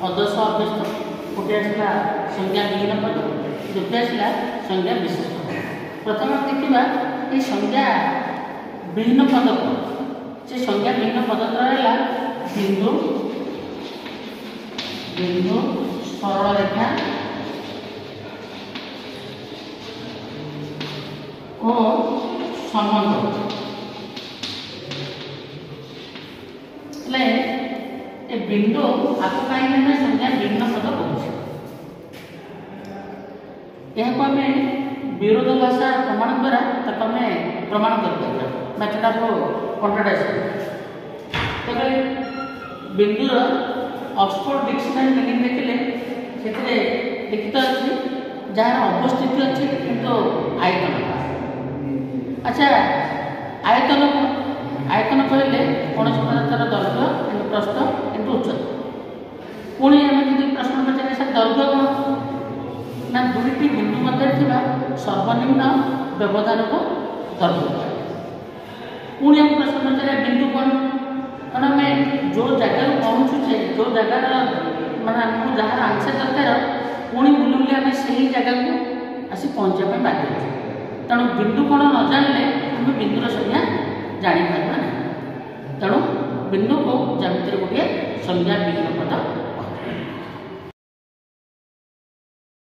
अदर्श अभ्यस्त, गोटे आसला संज्ञा विहीन पद, द्वितीय आसला संज्ञा विशेष पद। प्रथम देखा ये संज्ञा विहीन पद को, से संज्ञा विहीन पद रहा बिंदु, बिंदु सरल रेखा और संबंध। ए बिंदु आपको कहीं संज्ञा विहीन पद कहूँ। यह विरोध भाषा प्रमाण द्वारा प्रमाण कर मेथड ऑफ कॉन्ट्राडिक्शन। बिंदुर ऑक्सफोर्ड डिक्शनरी मीनिंग देखिले से लिखित अच्छी जार अवस्थित अच्छी किंतु आयतन। अच्छा आयतन आयतन कहले कौन पदार्थर दैर्घ्य इंटू प्रस्थ इंटू उच्चता। पुणी आम जो प्रश्न पचारे सर दैर्घ्य कौन ना दुईटी बिंदु मध्य सर्वनिम्न व्यवधान को दैर्घ्य। पुणी आम प्रश्न पचारे बिंदु कौन कारण आम जो जगार पहुँचुचे जो जगार मानने आमको जहाँ आंसर दरकार पुणी बुली बुली आम से जगह को आसी पहुँचा बाध्य। तेणु बिंदु कौन न जानले आम बिंदुर संज्ञा जापर ना। तेणु बिंदु को जमितिर गोटे संज्ञा विहीन